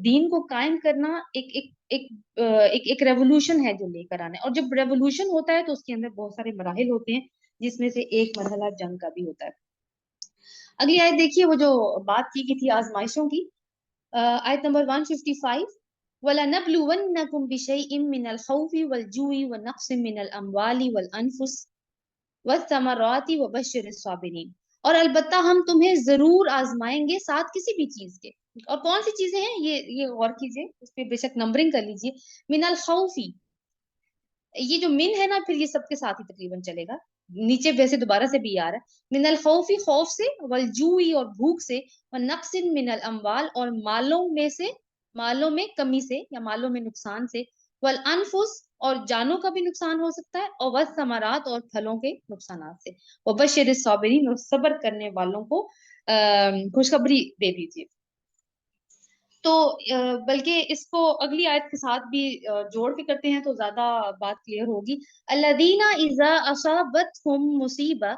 दीन को कायम करना एक रेवोल्यूशन है जो लेकर आना है, और जब रेवोल्यूशन होता है तो उसके अंदर बहुत सारे मराहिल होते हैं, जिसमें से एक मरहला जंग का भी होता है। अगली आयत देखिए, वो जो बात की गई थी आजमाइशों की, आयत नंबर 155, वलनब्लुवन्नकुम बिशैइन मिनल खौफि वल जुइ व नक्सिन मिनल अमवाली वल अनफुस वस्समराति वबश्शिरिस साबिरीन। और अलबत्ता हम तुम्हें जरूर आजमाएंगे साथ किसी भी चीज के। और कौन सी चीजें हैं ये गौर कीजिए, उस पर बेशक नंबरिंग कर लीजिए। मिनल खौफी, ये जो मिन है ना, फिर ये सबके साथ ही तकरीबन चलेगा, नीचे वैसे दोबारा से भी आ रहा है। मिनल खौफी, खौफ से, वल जूई और भूख से, व नक्सिन मिनल अमवाल और मालों में से, मालों में कमी से या मालों में नुकसान से, वल अनफुस और जानों का भी नुकसान हो सकता है, और वह समरात और फलों के नुकसान से, वह बशर साबिरीन और सब्र करने वालों को खुशखबरी दे दीजिए। تو بلکہ اس کو اگلی آیت کے ساتھ بھی جوڑ کے کرتے ہیں تو زیادہ بات کلیئر ہوگی. الذین اذا اصابتہم مصیبہ،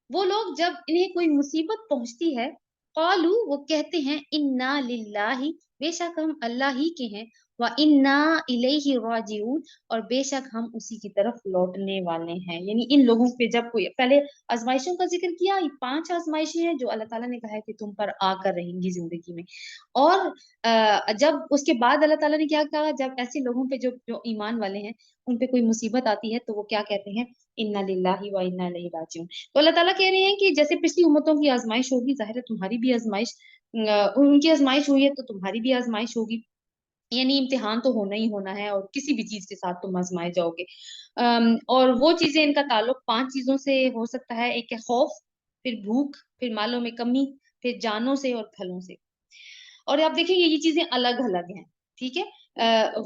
وہ لوگ جب انہیں کوئی مصیبت پہنچتی ہے، قالو، وہ کہتے ہیں، انا للہ، بے شک ہم اللہ ہی کے ہیں، و انا الیہ راجعون، اور بے شک ہم اسی کی طرف لوٹنے والے ہیں. یعنی ان لوگوں پہ جب کوئی پہلے آزمائشوں کا ذکر کیا، یہ 5 آزمائشیں ہیں جو اللہ تعالیٰ نے کہا ہے کہ تم پر آ کر رہیں گی زندگی میں. اور جب اس کے بعد اللہ تعالیٰ نے کیا کہا، جب ایسے لوگوں پہ جو ایمان والے ہیں ان پہ کوئی مصیبت آتی ہے تو وہ کیا کہتے ہیں، انا للہ و انا الیہ راجعون. تو اللہ تعالیٰ کہہ رہے ہیں کہ جیسے پچھلی امتوں کی آزمائش ہوگی، ظاہر ہے تمہاری بھی آزمائش، ان کی آزمائش ہوئی ہے تو تمہاری بھی آزمائش ہوگی. یعنی امتحان تو ہونا ہی ہونا ہے، اور کسی بھی چیز کے ساتھ تم آزمائے جاؤ گے. اور وہ چیزیں، ان کا تعلق 5 چیزوں سے ہو سکتا ہے. ایک ہے خوف، پھر بھوک، پھر مالوں میں کمی، پھر جانوں سے اور پھلوں سے. اور آپ دیکھیں گے یہ چیزیں الگ الگ ہیں، ٹھیک ہے.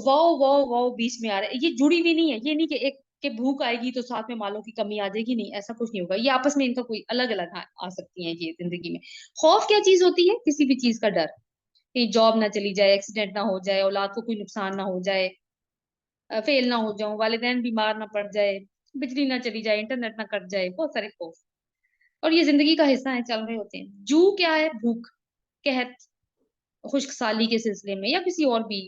واؤ واؤ واؤ بیچ میں آ رہا ہے، یہ جڑی ہوئی نہیں ہے. یہ نہیں کہ ایک کہ بھوک آئے گی تو ساتھ میں مالوں کی کمی آ جائے گی، نہیں، ایسا کچھ نہیں ہوگا. یہ آپس میں ان کا کوئی الگ الگ آ سکتی ہیں یہ زندگی میں. خوف کیا چیز ہوتی ہے؟ کسی بھی چیز کا ڈر، کہیں جاب نہ چلی جائے، ایکسیڈنٹ نہ ہو جائے، اولاد کو کوئی نقصان نہ ہو جائے، فیل نہ ہو جاؤں، والدین بیمار نہ پڑ جائے، بجلی نہ چلی جائے، انٹرنیٹ نہ کٹ جائے. بہت سارے خوف، اور یہ زندگی کا حصہ ہیں، چل رہے ہوتے ہیں. جو کیا ہے؟ بھوک، قحط، خشک سالی کے سلسلے میں، یا کسی اور بھی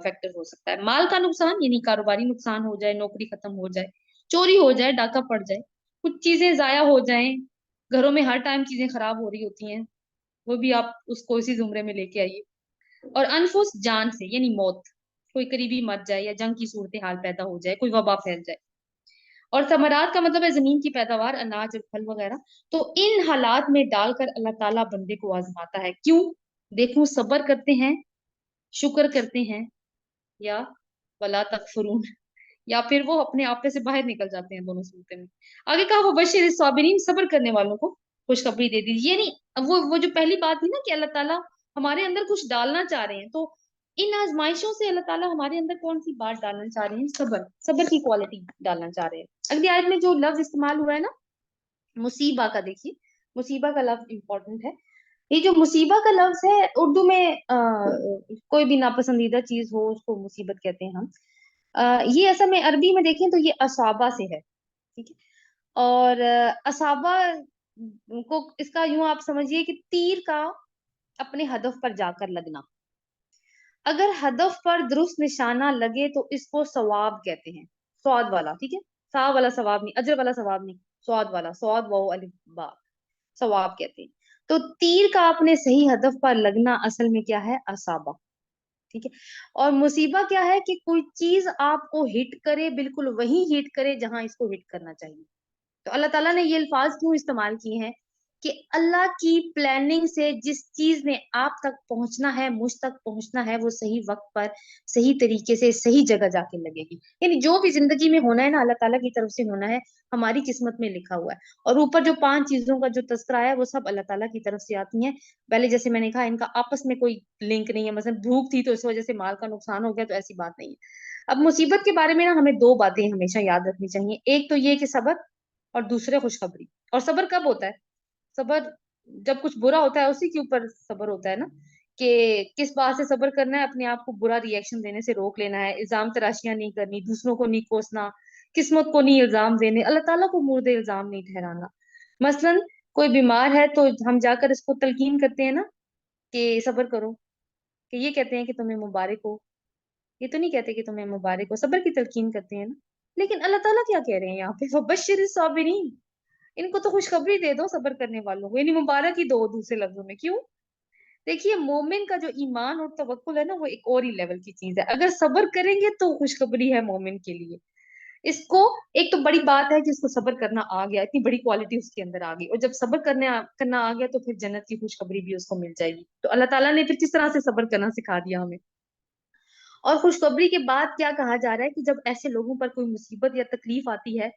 فیکٹر ہو سکتا ہے. مال کا نقصان، یعنی کاروباری نقصان ہو جائے، نوکری ختم ہو جائے، چوری ہو جائے، ڈاکہ پڑ جائے، کچھ چیزیں ضائع ہو جائیں. گھروں میں ہر ٹائم چیزیں خراب ہو رہی ہوتی ہیں، وہ بھی آپ اس کو اسی زمرے میں لے کے آئیے. اور انفس، جان سے، یعنی موت، کوئی قریبی مر جائے یا جنگ کی صورتحال پیدا ہو جائے، کوئی وبا پھیل جائے. اور ثمرات کا مطلب ہے زمین کی پیداوار، اناج اور پھل وغیرہ. تو ان حالات میں ڈال کر اللہ تعالیٰ بندے کو آزماتا ہے. کیوں؟ دیکھوں صبر کرتے ہیں، شکر کرتے ہیں، یا ولا تکفرون، یا پھر وہ اپنے آپے سے باہر نکل جاتے ہیں. دونوں صورتیں میں آگے کہا وہ بشیر الصابرین، صبر کرنے والوں کو خوشخبری دے دی. یہ نہیں، وہ جو پہلی بات تھی نا کہ اللہ تعالیٰ ہمارے اندر کچھ ڈالنا چاہ رہے ہیں، تو ان آزمائشوں سے اللہ تعالیٰ ہمارے اندر کون سی بات ڈالنا چاہ رہے ہیں؟ صبر، صبر کی کوالٹی ڈالنا چاہ رہے ہیں. اگلی آیت میں جو لفظ استعمال ہوا ہے نا، مصیبہ کا، دیکھیے مصیبہ کا لفظ امپورٹنٹ ہے. یہ جو مصیبہ کا لفظ ہے اردو میں، کوئی بھی ناپسندیدہ چیز ہو اس کو مصیبت کہتے ہیں ہم. یہ اصل میں عربی میں دیکھیں تو یہ اصابہ سے ہے، ٹھیک ہے. اور اصابہ کو اس کا یوں آپ سمجھیے کہ تیر کا اپنے ہدف پر جا کر لگنا. اگر ہدف پر درست نشانہ لگے تو اس کو ثواب کہتے ہیں. سواد والا، ٹھیک ہے، سا والا ثواب نہیں، اجر والا ثواب نہیں، سواد والا، سواد واو الف با، ثواب کہتے ہیں. تو تیر کا اپنے صحیح ہدف پر لگنا اصل میں کیا ہے؟ اصابہ، ٹھیک ہے. اور مصیبہ کیا ہے؟ کہ کوئی چیز آپ کو ہٹ کرے، بالکل وہی ہٹ کرے جہاں اس کو ہٹ کرنا چاہیے. تو اللہ تعالیٰ نے یہ الفاظ کیوں استعمال کیے ہیں؟ کہ اللہ کی پلاننگ سے جس چیز نے آپ تک پہنچنا ہے، مجھ تک پہنچنا ہے، وہ صحیح وقت پر، صحیح طریقے سے، صحیح جگہ جا کے لگے گی. یعنی جو بھی زندگی میں ہونا ہے نا، اللہ تعالیٰ کی طرف سے ہونا ہے، ہماری قسمت میں لکھا ہوا ہے. اور اوپر جو 5 چیزوں کا جو تذکرہ ہے وہ سب اللہ تعالیٰ کی طرف سے آتی ہیں. پہلے جیسے میں نے کہا ان کا آپس میں کوئی لنک نہیں ہے. مثلا بھوک تھی تو اس وجہ سے مال کا نقصان ہو گیا، تو ایسی بات نہیں ہے. اب مصیبت کے بارے میں نا ہمیں 2 باتیں ہمیشہ یاد رکھنی چاہیے. ایک تو یہ کہ صبر، اور دوسرے خوشخبری. اور صبر کب ہوتا ہے؟ صبر جب کچھ برا ہوتا ہے اسی کے اوپر صبر ہوتا ہے نا، کہ کس بات سے صبر کرنا ہے؟ اپنے آپ کو برا ریئیکشن دینے سے روک لینا ہے، الزام تراشیاں نہیں کرنی، دوسروں کو نہیں کوسنا، قسمت کو نہیں الزام دینے، اللہ تعالیٰ کو مورد الزام نہیں ٹھہرانا. مثلا کوئی بیمار ہے تو ہم جا کر اس کو تلقین کرتے ہیں نا کہ صبر کرو، کہ یہ کہتے ہیں کہ تمہیں مبارک ہو، یہ تو نہیں کہتے کہ تمہیں مبارک ہو، صبر کی تلقین کرتے ہیں نا. لیکن اللہ تعالیٰ کیا کہہ رہے ہیں یہاں پہ؟ فبشر الصابرین، ان کو تو خوشخبری دے دو صبر کرنے والوں کو، یعنی مبارک ہی دو دوسرے لفظوں میں. کیوں؟ دیکھیے مومن کا جو ایمان اور توکل ہے نا وہ ایک اور ہی لیول کی چیز ہے. اگر صبر کریں گے تو خوشخبری ہے مومن کے لیے. اس کو ایک تو بڑی بات ہے کہ اس کو صبر کرنا آ گیا، اتنی بڑی کوالٹی اس کے اندر آ گئی، اور جب صبر کرنا آ گیا تو پھر جنت کی خوشخبری بھی اس کو مل جائے گی. تو اللہ تعالیٰ نے پھر کس طرح سے صبر کرنا سکھا دیا ہمیں. اور خوشخبری کے بعد کیا کہا جا رہا ہے کہ جب ایسے لوگوں پر کوئی مصیبت یا تکلیف آتی ہے،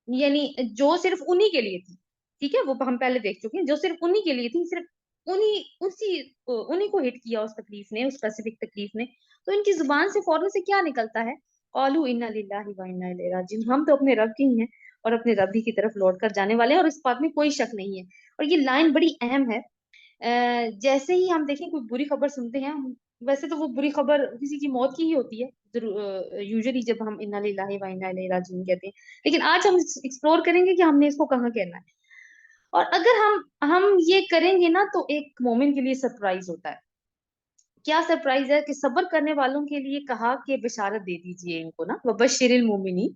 یعنی جو صرف انہی کے لیے تھی، ٹھیک ہے، وہ ہم پہلے دیکھ چکے ہیں، جو صرف انہی کے لیے تھی، صرف انہی کو ہٹ کیا اس تکلیف نے، اس اسپیسیفک تکلیف نے، تو ان کی زبان سے فوراً سے کیا نکلتا ہے؟ قالوا انا للہ و انا الیہ راجعون، ہم تو اپنے رب کے ہی ہیں اور اپنے رب ہی کی طرف لوٹ کر جانے والے ہیں. اور اس بات میں کوئی شک نہیں ہے. اور یہ لائن بڑی اہم ہے जैसे ही हम देखें कोई बुरी खबर सुनते हैं, वैसे तो वो बुरी खबर किसी की मौत की ही होती है यूजुअली, जब हम इन्ना लिल्लाहि व इन्ना इलैहि राजिऊन कहते हैं। लेकिन आज हम एक्सप्लोर करेंगे कि हमने इसको कहाँ कहना है। और अगर हम ये करेंगे ना, तो एक मोमिन के लिए सरप्राइज होता है। क्या सरप्राइज है कि सब्र करने वालों के लिए कहा कि बशारत दे दीजिए इनको ना, वबश्शिरिल मोमिनीन,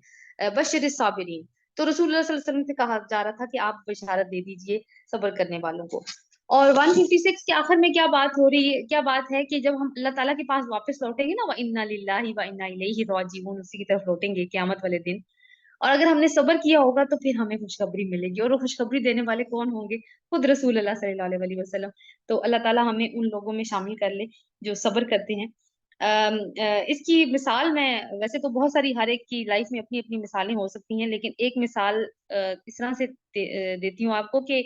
बश्शिरिस साबिरीन। तो रसूलुल्लाह सल्लल्लाहु अलैहि वसल्लम से कहा जा रहा था कि आप बशारत दे दीजिए सब्र करने वालों को। और 156 के आखिर में क्या बात हो रही है, क्या बात है कि जब हम अल्लाह ताला के पास वापस लौटेंगे ना, व इन्ना लिल्लाहि व इन्ना इलैहि राजिऊन, उसी की तरफ लौटेंगे क्यामत वाले दिन। और अगर हमने सब्र किया होगा तो फिर हमें खुशखबरी मिलेगी, और वो खुशखबरी देने वाले कौन होंगे? खुद रसूल अल्लाह सल्लल्लाहु अलैहि वसल्लम। तो अल्लाह ताला हमें उन लोगों में शामिल कर ले जो सब्र करते हैं। इसकी मिसाल मैं, वैसे तो बहुत सारी हर एक की लाइफ में अपनी अपनी मिसालें हो सकती हैं, लेकिन एक मिसाल इस तरह से देती हूँ आपको कि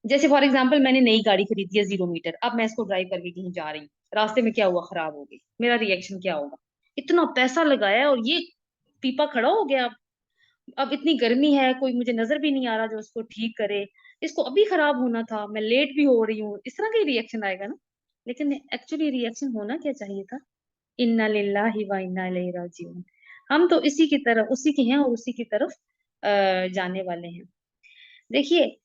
जैसे फॉर एग्जांपल मैंने नई गाड़ी खरीदी है 0 मीटर, अब मैं इसको ड्राइव करके कहीं जा रही हूँ, रास्ते में क्या हुआ, खराब हो गई, मेरा रिएक्शन क्या होगा? इतना पैसा लगाया है और ये पीपा खड़ा हो गया, अब इतनी गर्मी है, कोई मुझे नजर भी नहीं आ रहा जो उसको ठीक करे, इसको अभी खराब होना था, मैं लेट भी हो रही हूँ, इस तरह का ही रिएक्शन आएगा ना। लेकिन एक्चुअली रिएक्शन होना क्या चाहिए था? इन्ना लिल्लाहि व इन्ना इलैहि राजिऊन। हम तो इसी की तरफ, उसी के हैं और उसी की तरफ जाने वाले हैं। देखिए,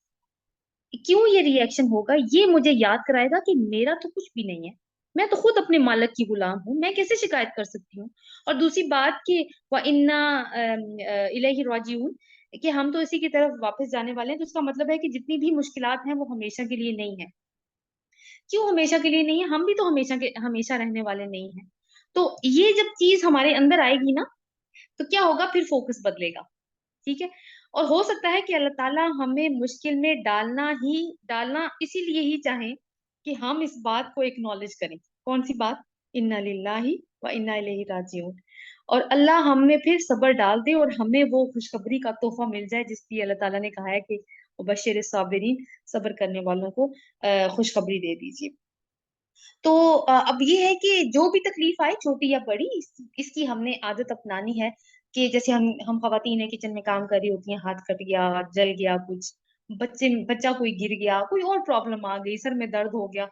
क्यों ये रिएक्शन होगा, ये मुझे याद कराएगा कि मेरा तो कुछ भी नहीं है, मैं तो खुद अपने मालिक की गुलाम हूँ, मैं कैसे शिकायत कर सकती हूँ? और दूसरी बात कि व इन्ना इलैहि राजिऊन, कि हम तो इसी की तरफ वापस जाने वाले हैं, तो इसका मतलब है कि जितनी भी मुश्किलात हैं वो हमेशा के लिए नहीं है। क्यों हमेशा के लिए नहीं है? हम भी तो हमेशा रहने वाले नहीं हैं। तो ये जब चीज हमारे अंदर आएगी ना, तो क्या होगा, फिर फोकस बदलेगा। ठीक है। और हो सकता है कि अल्लाह ताला हमें मुश्किल में डालना इसीलिए ही चाहे कि हम इस बात को एक्नॉलेज करें। कौन सी बात? इन्ना लिल्लाहि व इन्ना इलैहि राजिऊन। और अल्लाह हम में फिर सब्र डाल दे और हमें वो खुशखबरी का तोहफा मिल जाए, जिसकी अल्लाह ताला ने कहा है कि बशर साबिरीन, सब्र करने वालों को खुशखबरी दे दीजिए। तो अब ये है कि जो भी तकलीफ आए, छोटी या बड़ी, इसकी हमने आदत अपनानी है कि जैसे हम खवातीन है, किचन में काम कर रही होती हैं, हाथ कट गया, जल गया कुछ, बच्चा कोई गिर गया, कोई और प्रॉब्लम आ गई, सर में दर्द हो गया,